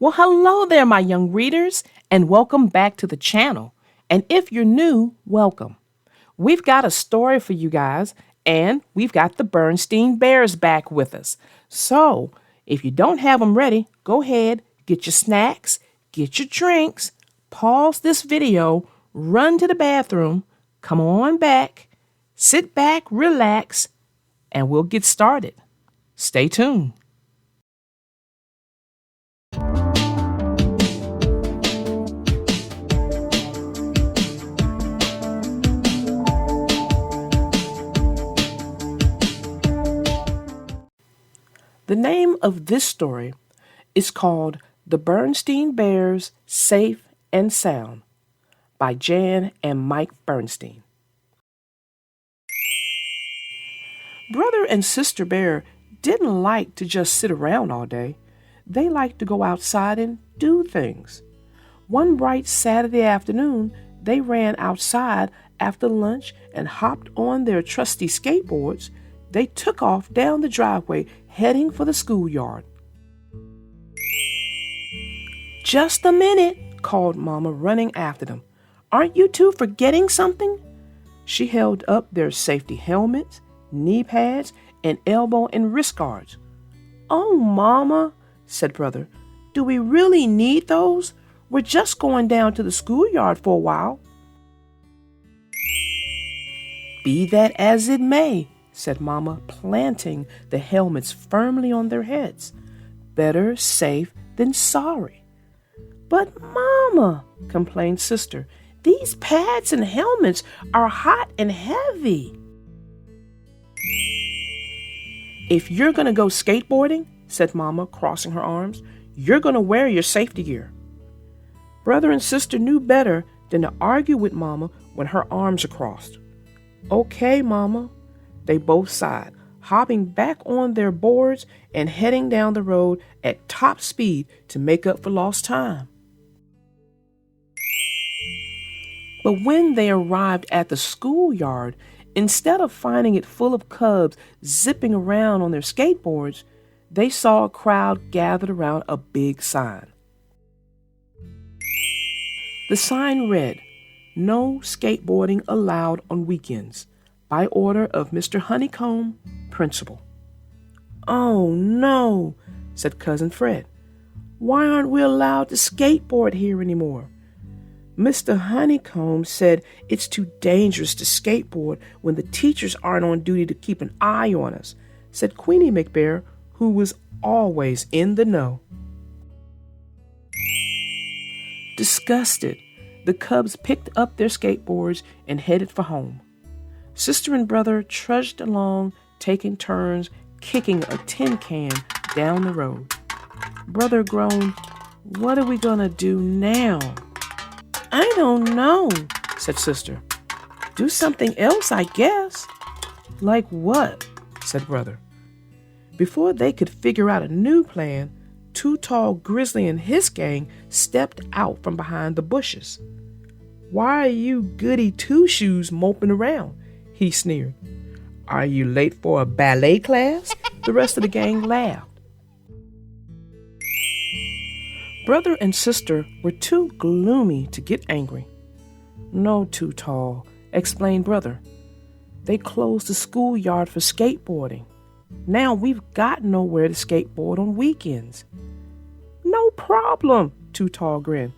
Well, hello there, my young readers, and welcome back to the channel. And if you're new, welcome. We've got a story for you guys, and we've got the Berenstain Bears back with us. So, if you don't have them ready, go ahead, get your snacks, get your drinks, pause this video, run to the bathroom, come on back, sit back, relax, and we'll get started. Stay tuned. The name of this story is called The Berenstain Bears Safe and Sound by Jan and Mike Berenstain. Brother and Sister Bear didn't like to just sit around all day. They liked to go outside and do things. One bright Saturday afternoon, they ran outside after lunch and hopped on their trusty skateboards. They took off down the driveway, heading for the schoolyard. "Just a minute," called Mama, running after them. "Aren't you two forgetting something?" She held up their safety helmets, knee pads, and elbow and wrist guards. "Oh, Mama," said Brother, "do we really need those? We're just going down to the schoolyard for a while." "Be that as it may," said Mama, planting the helmets firmly on their heads. "Better safe than sorry." "But Mama," complained Sister, "these pads and helmets are hot and heavy." "If you're going to go skateboarding," said Mama, crossing her arms, "you're going to wear your safety gear." Brother and Sister knew better than to argue with Mama when her arms are crossed. "Okay, Mama." They both sighed, hopping back on their boards and heading down the road at top speed to make up for lost time. But when they arrived at the schoolyard, instead of finding it full of cubs zipping around on their skateboards, they saw a crowd gathered around a big sign. The sign read, "No skateboarding allowed on weekends. By order of Mr. Honeycomb, Principal." "Oh, no," said Cousin Fred. "Why aren't we allowed to skateboard here anymore?" "Mr. Honeycomb said it's too dangerous to skateboard when the teachers aren't on duty to keep an eye on us," said Queenie McBear, who was always in the know. Disgusted, the cubs picked up their skateboards and headed for home. Sister and Brother trudged along, taking turns kicking a tin can down the road. Brother groaned, "What are we going to do now?" "I don't know," said Sister. "Do something else, I guess." "Like what?" said Brother. Before they could figure out a new plan, Too Tall Grizzly and his gang stepped out from behind the bushes. "Why are you goody two-shoes moping around?" he sneered. "Are you late for a ballet class?" The rest of the gang laughed. Brother and Sister were too gloomy to get angry. "No, Too Tall," explained Brother. "They closed the schoolyard for skateboarding. Now we've got nowhere to skateboard on weekends." "No problem," Too Tall grinned.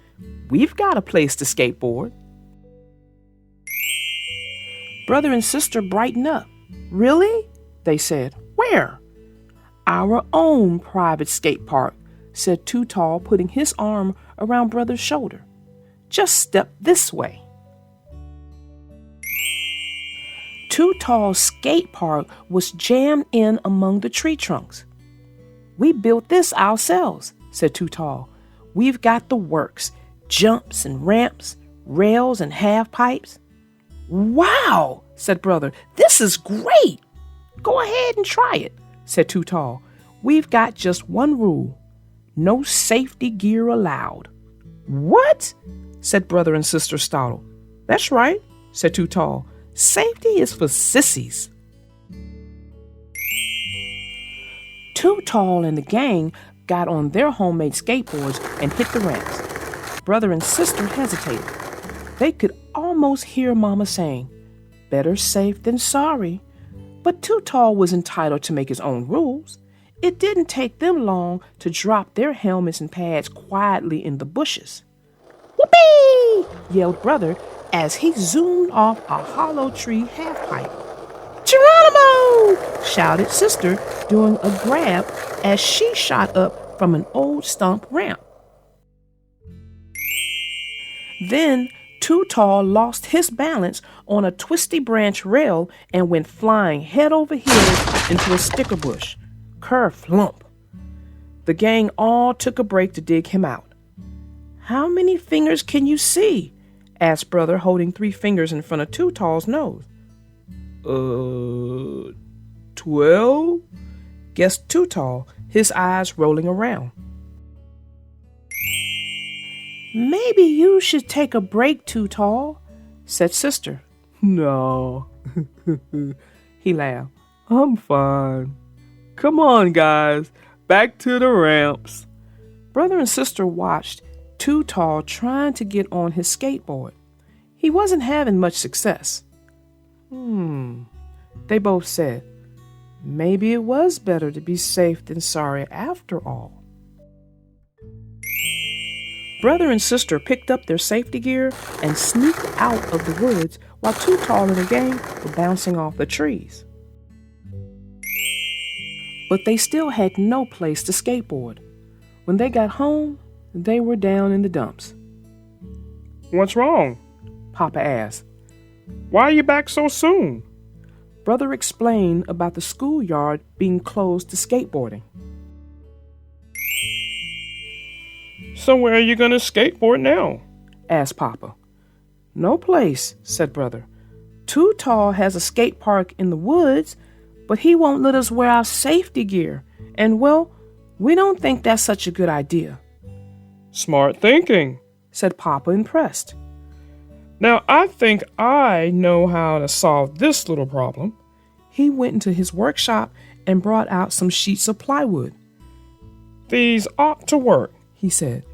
"We've got a place to skateboard." Brother and Sister brightened up. "Really?" they said. "Where?" "Our own private skate park," said Too Tall, putting his arm around Brother's shoulder. "Just step this way." Too Tall's skate park was jammed in among the tree trunks. "We built this ourselves," said Too Tall. "We've got the works, jumps and ramps, rails and half pipes." "Wow," said Brother, "this is great." "Go ahead and try it," said Too Tall. "We've got just one rule. No safety gear allowed." "What?" said Brother and Sister startled. "That's right," said Too Tall. "Safety is for sissies." Too Tall and the gang got on their homemade skateboards and hit the ramps. Brother and sister hesitated. They could almost hear Mama saying, "Better safe than sorry." But Too Tall was entitled to make his own rules. It didn't take them long to drop their helmets and pads quietly in the bushes. "Whoopee!" yelled Brother as he zoomed off a hollow tree half-pipe. "Geronimo!" shouted Sister, doing a grab as she shot up from an old stump ramp. Then Too Tall lost his balance on a twisty branch rail and went flying head over heels into a sticker bush. Kerflump! The gang all took a break to dig him out. "How many fingers can you see?" asked Brother, holding 3 fingers in front of Too Tall's nose. 12? Guessed Too Tall, his eyes rolling around. "Maybe you should take a break, Too Tall," said Sister. "No," he laughed. "I'm fine. Come on, guys, back to the ramps." Brother and Sister watched Too Tall trying to get on his skateboard. He wasn't having much success. They both said, maybe it was better to be safe than sorry after all. Brother and Sister picked up their safety gear and sneaked out of the woods while Too Tall and the gang were bouncing off the trees. But they still had no place to skateboard. When they got home, they were down in the dumps. "What's wrong?" Papa asked. "Why are you back so soon?" Brother explained about the schoolyard being closed to skateboarding. "So where are you going to skateboard now?" asked Papa. "No place," said Brother. "Too Tall has a skate park in the woods, but he won't let us wear our safety gear. And, well, we don't think that's such a good idea." "Smart thinking," said Papa, impressed. "Now I think I know how to solve this little problem." He went into his workshop and brought out some sheets of plywood. "These ought to work," he said.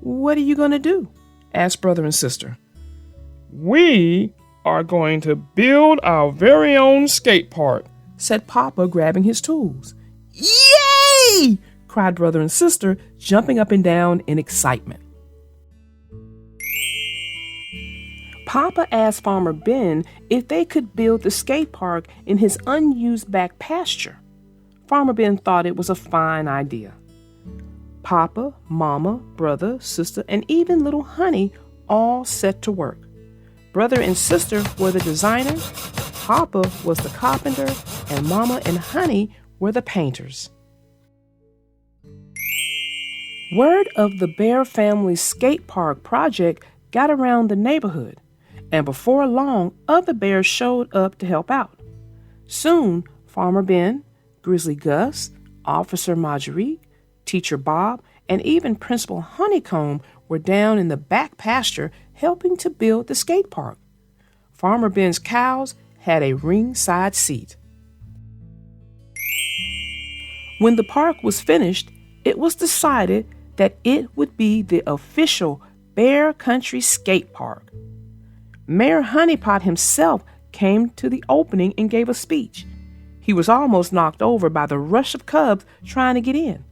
"What are you going to do?" asked Brother and Sister. "We are going to build our very own skate park," said Papa, grabbing his tools. "Yay!" cried Brother and Sister, jumping up and down in excitement. Papa asked Farmer Ben if they could build the skate park in his unused back pasture. Farmer Ben thought it was a fine idea. Papa, Mama, Brother, Sister, and even little Honey all set to work. Brother and Sister were the designers, Papa was the carpenter, and Mama and Honey were the painters. Word of the Bear family's skate park project got around the neighborhood, and before long, other bears showed up to help out. Soon, Farmer Ben, Grizzly Gus, Officer Marguerite, Teacher Bob, and even Principal Honeycomb were down in the back pasture helping to build the skate park. Farmer Ben's cows had a ringside seat. When the park was finished, it was decided that it would be the official Bear Country Skate Park. Mayor Honeypot himself came to the opening and gave a speech. He was almost knocked over by the rush of cubs trying to get in.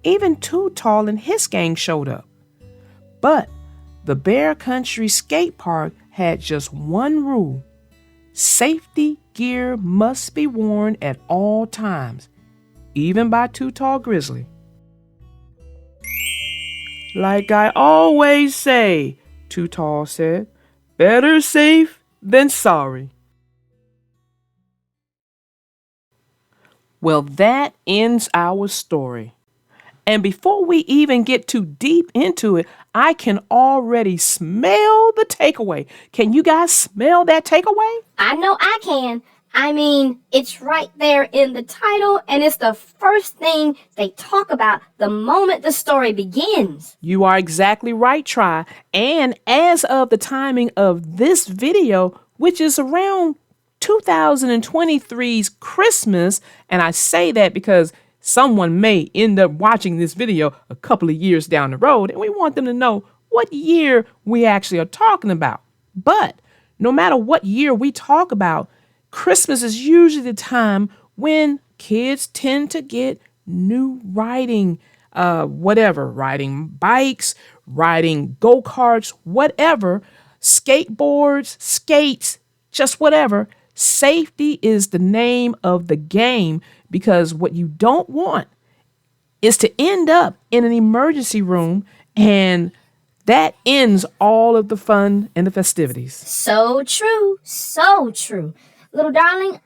Even Too Tall and his gang showed up. But the Bear Country Skate Park had just one rule. Safety gear must be worn at all times, even by Too Tall Grizzly. "Like I always say," Too Tall said, "better safe than sorry." Well, that ends our story. And before we even get too deep into it, I can already smell the takeaway. Can you guys smell that takeaway? I know I can. I mean, it's right there in the title, and it's the first thing they talk about the moment the story begins. You are exactly right, Try. And as of the timing of this video, which is around 2023's Christmas, and I say that because someone may end up watching this video a couple of years down the road, and we want them to know what year we actually are talking about. But no matter what year we talk about, Christmas is usually the time when kids tend to get new riding, riding bikes, riding go-karts, whatever, skateboards, skates, just whatever. Safety is the name of the game, because what you don't want is to end up in an emergency room, and that ends all of the fun and the festivities. So true. So true. Little darling,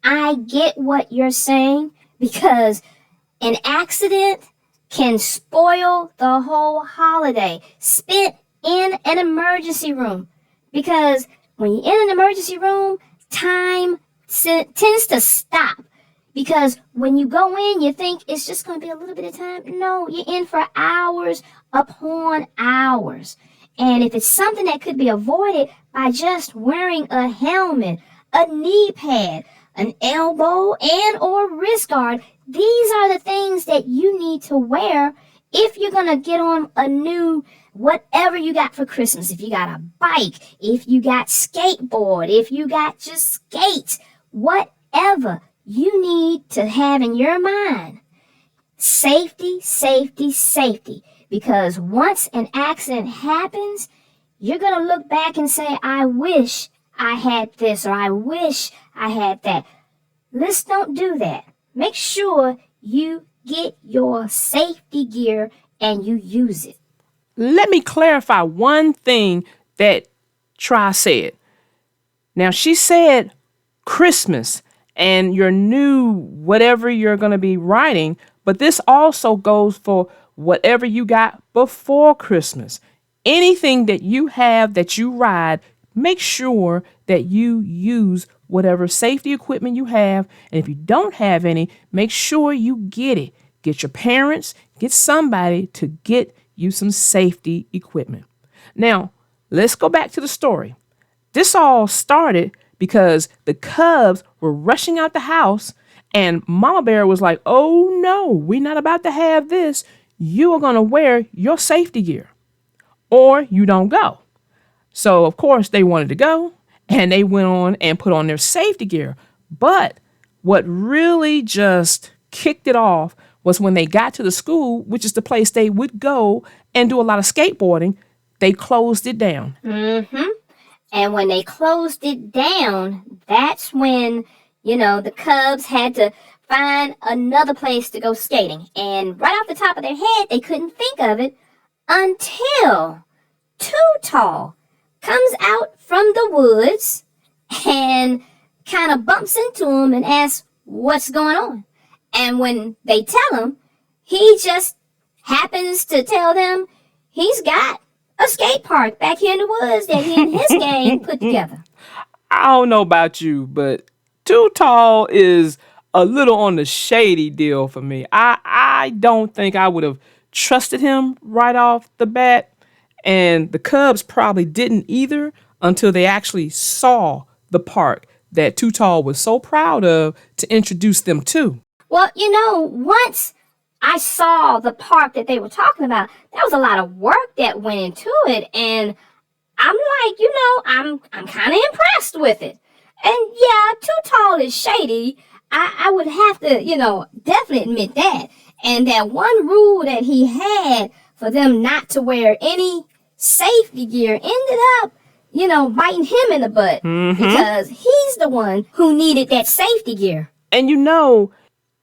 I get what you're saying, because an accident can spoil the whole holiday spent in an emergency room. Because when you're in an emergency room, time tends to stop. Because when you go in, you think it's just going to be a little bit of time. No, you're in for hours upon hours. And if it's something that could be avoided by just wearing a helmet, a knee pad, an elbow and or wrist guard, these are the things that you need to wear if you're going to get on a new whatever you got for Christmas. If you got a bike, if you got skateboard, if you got just skates, whatever you need to have in your mind. Safety, safety, safety. Because once an accident happens, you're going to look back and say, I wish I had this, or I wish I had that. Let's don't do that. Make sure you get your safety gear and you use it. Let me clarify one thing that Try said. Now, she said Christmas and your new whatever you're going to be riding, but this also goes for whatever you got before Christmas. Anything that you have that you ride, make sure that you use whatever safety equipment you have. And if you don't have any, make sure you get it. Get your parents, get somebody to get you some safety equipment. Now, let's go back to the story. This all started because the Cubs were rushing out the house, and Mama Bear was like, oh no, we're not about to have this. You are going to wear your safety gear or you don't go. So, of course, they wanted to go, and they went on and put on their safety gear. But what really just kicked it off was when they got to the school, which is the place they would go and do a lot of skateboarding, they closed it down. Mm-hmm. And when they closed it down, that's when, the Cubs had to find another place to go skating. And right off the top of their head, they couldn't think of it until Too Tall comes out from the woods and kind of bumps into him and asks what's going on. And when they tell him, he just happens to tell them he's got a skate park back here in the woods that he and his gang put together. I don't know about you, but Too Tall is a little on the shady deal for me. I don't think I would have trusted him right off the bat. And the Cubs probably didn't either until they actually saw the park that Too Tall was so proud of to introduce them to. Well, once I saw the park that they were talking about, there was a lot of work that went into it. And I'm like, I'm kind of impressed with it. And yeah, Too Tall is shady. I would have to, definitely admit that. And that one rule that he had for them not to wear any safety gear ended up, biting him in the butt. Mm-hmm. Because he's the one who needed that safety gear. And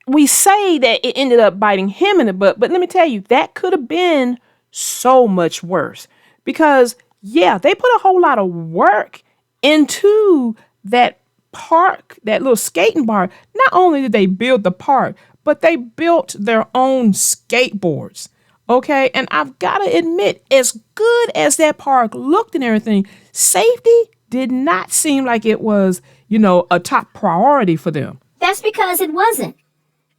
we say that it ended up biting him in the butt, but let me tell you, that could have been so much worse. Because, yeah, they put a whole lot of work into that park, that little skating park. Not only did they build the park, but they built their own skateboards. Okay, and I've got to admit, as good as that park looked and everything, safety did not seem like it was, a top priority for them. That's because it wasn't.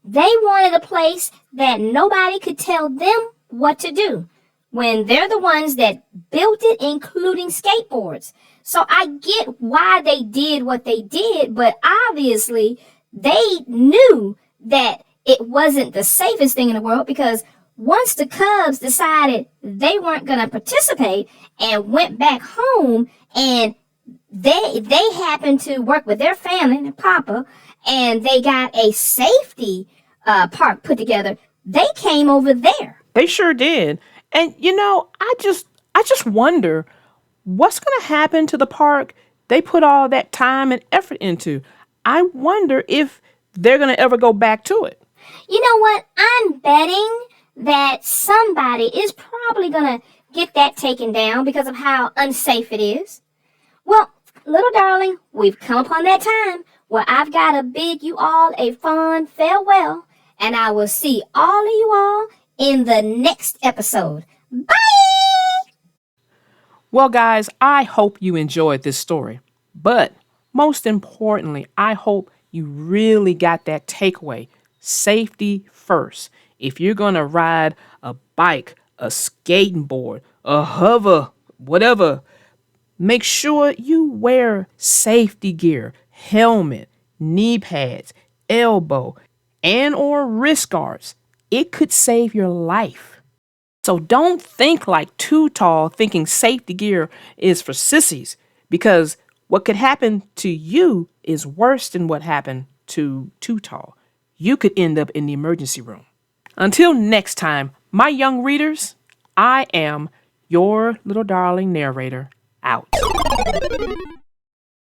They wanted a place that nobody could tell them what to do when they're the ones that built it, including skateboards. So I get why they did what they did, but obviously they knew that it wasn't the safest thing in the world, because once the Cubs decided they weren't going to participate and went back home, and they happened to work with their family and Papa, and they got a safety park put together, they came over there. They sure did. And I just wonder what's going to happen to the park they put all that time and effort into. I wonder if they're going to ever go back to it. You know what? I'm betting that somebody is probably going to get that taken down because of how unsafe it is. Well, little darling, we've come upon that time where I've got to bid you all a fond farewell, and I will see all of you all in the next episode. Bye! Well, guys, I hope you enjoyed this story. But most importantly, I hope you really got that takeaway. Safety first. If you're going to ride a bike, a skating board, a hover, whatever, make sure you wear safety gear, helmet, knee pads, elbow, and or wrist guards. It could save your life. So don't think like Too Tall thinking safety gear is for sissies, because what could happen to you is worse than what happened to Too Tall. You could end up in the emergency room. Until next time, my young readers, I am your little darling narrator, out.